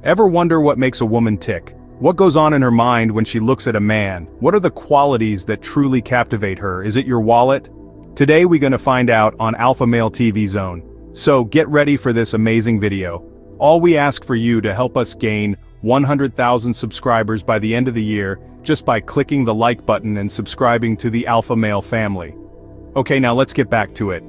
Ever wonder what makes a woman tick? What goes on in her mind when she looks at a man? What are the qualities that truly captivate her? Is it your wallet? Today we're gonna find out on Alpha Male TV Zone. So get ready for this amazing video. All we ask for you to help us gain 100,000 subscribers by the end of the year just by clicking the like button and subscribing to the Alpha Male family. Okay, now let's get back to it.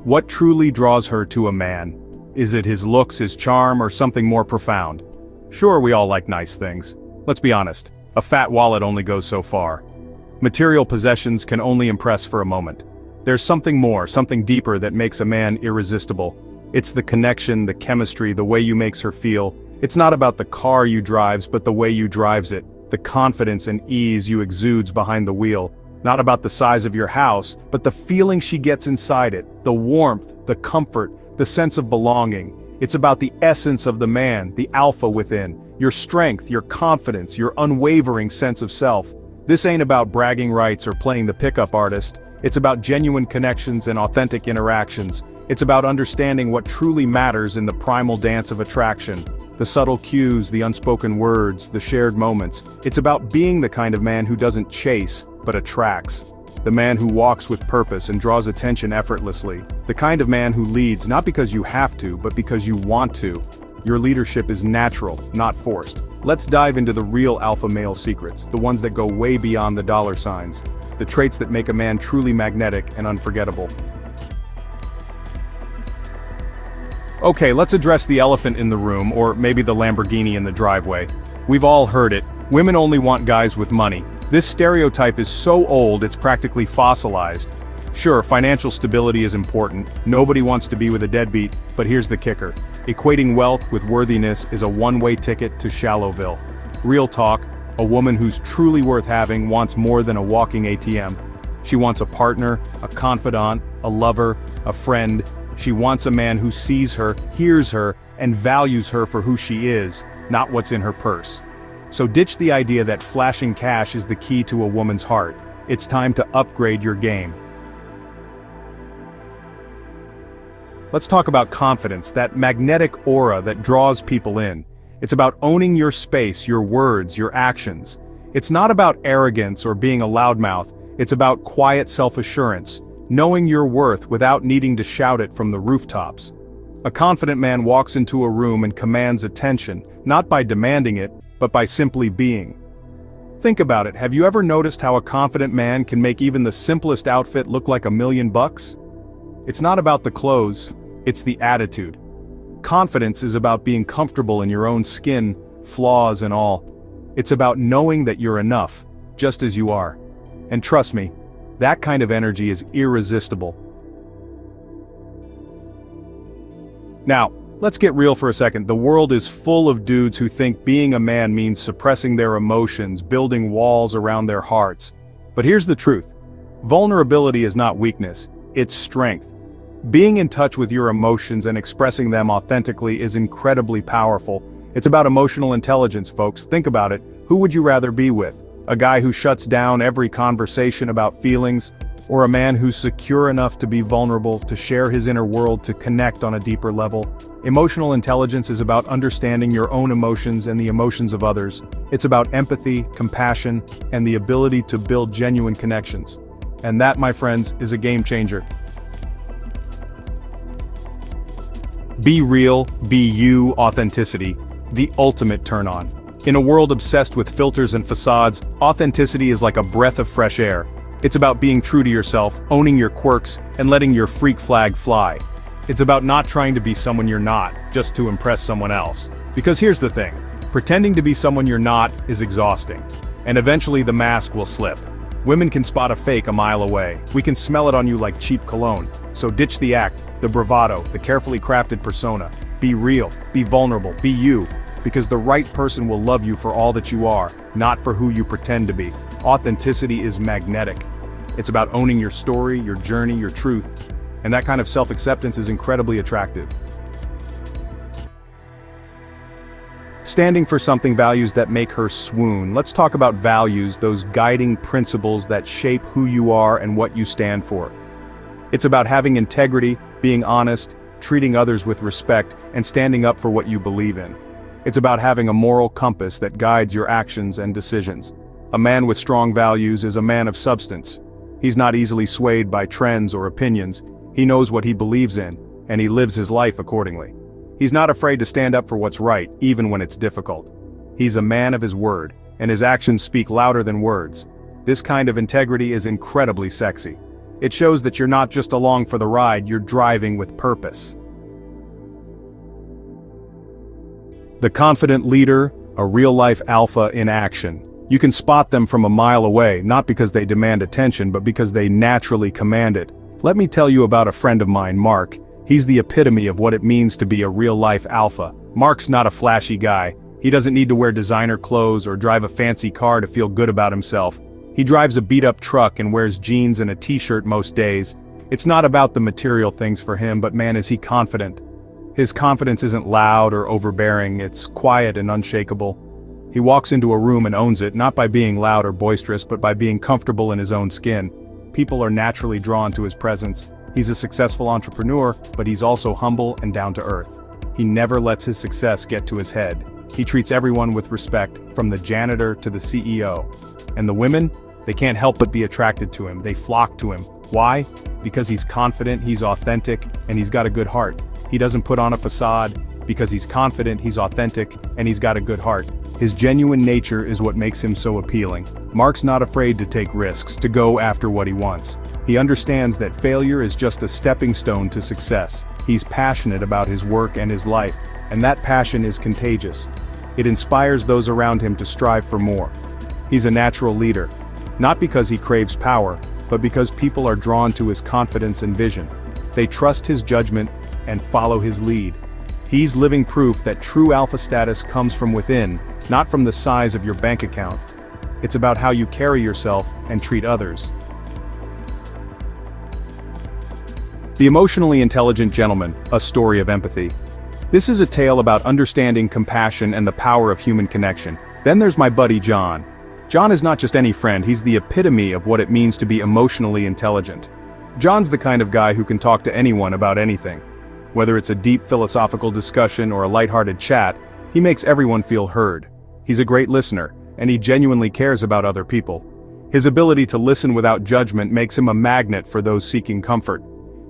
What truly draws her to a man? Is it his looks, his charm, or something more profound? Sure, we all like nice things. Let's be honest, a fat wallet only goes so far. Material possessions can only impress for a moment. There's something more, something deeper that makes a man irresistible. It's the connection, the chemistry, the way you makes her feel. It's not about the car you drives, but the way you drives it, the confidence and ease you exudes behind the wheel. Not about the size of your house, but the feeling she gets inside it, the warmth, the comfort, the sense of belonging. It's about the essence of the man, the alpha within, your strength, your confidence, your unwavering sense of self. This ain't about bragging rights or playing the pickup artist. It's about genuine connections and authentic interactions. It's about understanding what truly matters in the primal dance of attraction. The subtle cues, the unspoken words, the shared moments. It's about being the kind of man who doesn't chase, but attracts. The man who walks with purpose and draws attention effortlessly. The kind of man who leads not because you have to, but because you want to. Your leadership is natural, not forced. Let's dive into the real alpha male secrets, the ones that go way beyond the dollar signs. The traits that make a man truly magnetic and unforgettable. Okay, let's address the elephant in the room, or maybe the Lamborghini in the driveway. We've all heard it. Women only want guys with money. This stereotype is so old it's practically fossilized. Sure, financial stability is important. Nobody wants to be with a deadbeat, but here's the kicker. Equating wealth with worthiness is a one-way ticket to Shallowville. Real talk, a woman who's truly worth having wants more than a walking ATM. She wants a partner, a confidant, a lover, a friend. She wants a man who sees her, hears her, and values her for who she is, not what's in her purse. So ditch the idea that flashing cash is the key to a woman's heart. It's time to upgrade your game. Let's talk about confidence, that magnetic aura that draws people in. It's about owning your space, your words, your actions. It's not about arrogance or being a loudmouth. It's about quiet self-assurance, knowing your worth without needing to shout it from the rooftops. A confident man walks into a room and commands attention, not by demanding it, but by simply being. Think about it, have you ever noticed how a confident man can make even the simplest outfit look like $1,000,000? It's not about the clothes, it's the attitude. Confidence is about being comfortable in your own skin, flaws and all. It's about knowing that you're enough, just as you are. And trust me, that kind of energy is irresistible. Now, let's get real for a second. The world is full of dudes who think being a man means suppressing their emotions, building walls around their hearts. But here's the truth. Vulnerability is not weakness, it's strength. Being in touch with your emotions and expressing them authentically is incredibly powerful. It's about emotional intelligence, folks. Think about it. Who would you rather be with? A guy who shuts down every conversation about feelings? Or a man who's secure enough to be vulnerable, to share his inner world, to connect on a deeper level? Emotional intelligence is about understanding your own emotions and the emotions of others. It's about empathy, compassion, and the ability to build genuine connections. And that, my friends, is a game changer. Be real, be you, authenticity, the ultimate turn-on. In a world obsessed with filters and facades, authenticity is like a breath of fresh air. It's about being true to yourself, owning your quirks, and letting your freak flag fly. It's about not trying to be someone you're not, just to impress someone else. Because here's the thing, pretending to be someone you're not is exhausting. And eventually the mask will slip. Women can spot a fake a mile away. We can smell it on you like cheap cologne. So ditch the act, the bravado, the carefully crafted persona. Be real, be vulnerable, be you. Because the right person will love you for all that you are, not for who you pretend to be. Authenticity is magnetic. It's about owning your story, your journey, your truth. And that kind of self-acceptance is incredibly attractive. Standing for something, values that make her swoon. Let's talk about values, those guiding principles that shape who you are and what you stand for. It's about having integrity, being honest, treating others with respect, and standing up for what you believe in. It's about having a moral compass that guides your actions and decisions. A man with strong values is a man of substance. He's not easily swayed by trends or opinions. He knows what he believes in, and he lives his life accordingly. He's not afraid to stand up for what's right, even when it's difficult. He's a man of his word, and his actions speak louder than words. This kind of integrity is incredibly sexy. It shows that you're not just along for the ride, you're driving with purpose. The confident leader, a real-life alpha in action. You can spot them from a mile away, not because they demand attention, but because they naturally command it. Let me tell you about a friend of mine, Mark. He's the epitome of what it means to be a real-life alpha. Mark's not a flashy guy. He doesn't need to wear designer clothes or drive a fancy car to feel good about himself. He drives a beat-up truck and wears jeans and a t-shirt most days. It's not about the material things for him, but man, is he confident. His confidence isn't loud or overbearing, it's quiet and unshakable. He walks into a room and owns it, not by being loud or boisterous, but by being comfortable in his own skin. People are naturally drawn to his presence. He's a successful entrepreneur, but he's also humble and down to earth. He never lets his success get to his head. He treats everyone with respect, from the janitor to the CEO. And the women? They can't help but be attracted to him. They flock to him. Why? Because he's confident, he's authentic, and he's got a good heart. He doesn't put on a facade. Because he's confident, he's authentic, and he's got a good heart. His genuine nature is what makes him so appealing. Mark's not afraid to take risks, to go after what he wants. He understands that failure is just a stepping stone to success. He's passionate about his work and his life, and that passion is contagious. It inspires those around him to strive for more. He's a natural leader, not because he craves power, but because people are drawn to his confidence and vision. They trust his judgment and follow his lead. He's living proof that true alpha status comes from within, not from the size of your bank account. It's about how you carry yourself and treat others. The Emotionally Intelligent Gentleman, a story of empathy. This is a tale about understanding compassion and the power of human connection. Then there's my buddy John. John is not just any friend, he's the epitome of what it means to be emotionally intelligent. John's the kind of guy who can talk to anyone about anything. Whether it's a deep philosophical discussion or a lighthearted chat, he makes everyone feel heard. He's a great listener, and he genuinely cares about other people. His ability to listen without judgment makes him a magnet for those seeking comfort.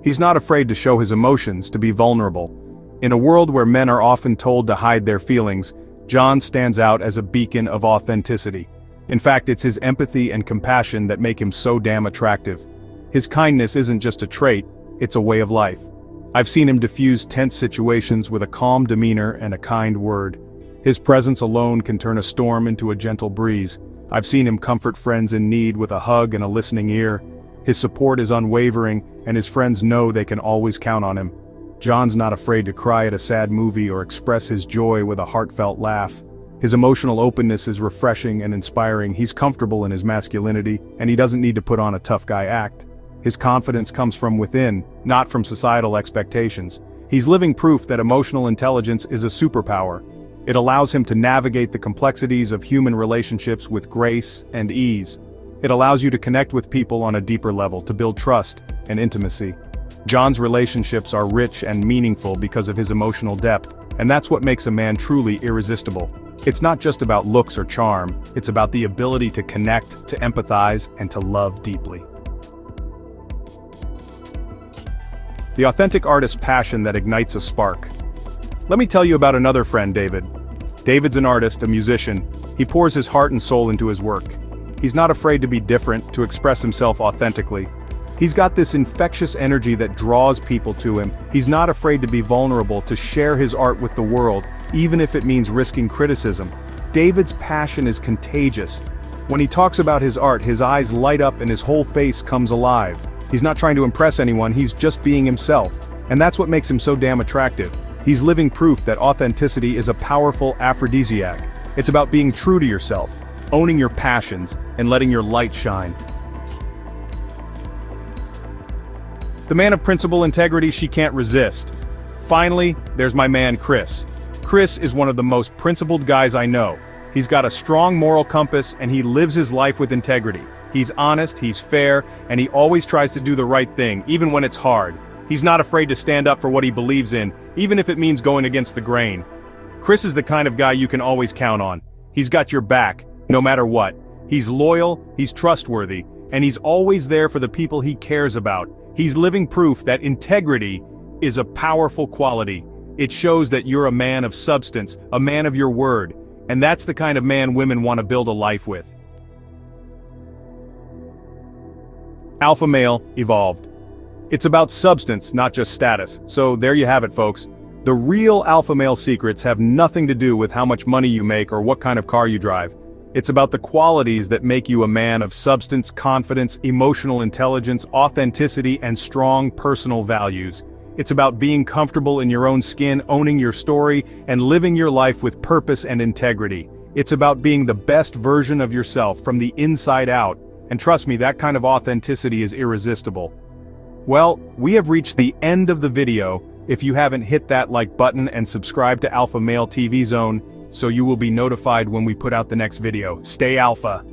He's not afraid to show his emotions, to be vulnerable. In a world where men are often told to hide their feelings, John stands out as a beacon of authenticity. In fact, it's his empathy and compassion that make him so damn attractive. His kindness isn't just a trait, it's a way of life. I've seen him diffuse tense situations with a calm demeanor and a kind word. His presence alone can turn a storm into a gentle breeze. I've seen him comfort friends in need with a hug and a listening ear. His support is unwavering, and his friends know they can always count on him. John's not afraid to cry at a sad movie or express his joy with a heartfelt laugh. His emotional openness is refreshing and inspiring. He's comfortable in his masculinity, and he doesn't need to put on a tough guy act. His confidence comes from within, not from societal expectations. He's living proof that emotional intelligence is a superpower. It allows him to navigate the complexities of human relationships with grace and ease. It allows you to connect with people on a deeper level, to build trust and intimacy. John's relationships are rich and meaningful because of his emotional depth, and that's what makes a man truly irresistible. It's not just about looks or charm, it's about the ability to connect, to empathize, and to love deeply. The authentic artist's passion that ignites a spark. Let me tell you about another friend, David. David's an artist, a musician. He pours his heart and soul into his work. He's not afraid to be different, to express himself authentically. He's got this infectious energy that draws people to him. He's not afraid to be vulnerable, to share his art with the world, even if it means risking criticism. David's passion is contagious. When he talks about his art, his eyes light up and his whole face comes alive. He's not trying to impress anyone, he's just being himself. And that's what makes him so damn attractive. He's living proof that authenticity is a powerful aphrodisiac. It's about being true to yourself, owning your passions, and letting your light shine. The man of principle integrity she can't resist. Finally, there's my man Chris. Chris is one of the most principled guys I know. He's got a strong moral compass and he lives his life with integrity. He's honest, he's fair, and he always tries to do the right thing, even when it's hard. He's not afraid to stand up for what he believes in, even if it means going against the grain. Chris is the kind of guy you can always count on. He's got your back, no matter what. He's loyal, he's trustworthy, and he's always there for the people he cares about. He's living proof that integrity is a powerful quality. It shows that you're a man of substance, a man of your word, and that's the kind of man women want to build a life with. Alpha male evolved. It's about substance, not just status. So there you have it, folks. The real alpha male secrets have nothing to do with how much money you make or what kind of car you drive. It's about the qualities that make you a man of substance, confidence, emotional intelligence, authenticity, and strong personal values. It's about being comfortable in your own skin, owning your story, and living your life with purpose and integrity. It's about being the best version of yourself from the inside out. And trust me, that kind of authenticity is irresistible. Well, we have reached the end of the video. If you haven't hit that like button and subscribe to Alpha Male TV Zone, so you will be notified when we put out the next video. Stay alpha.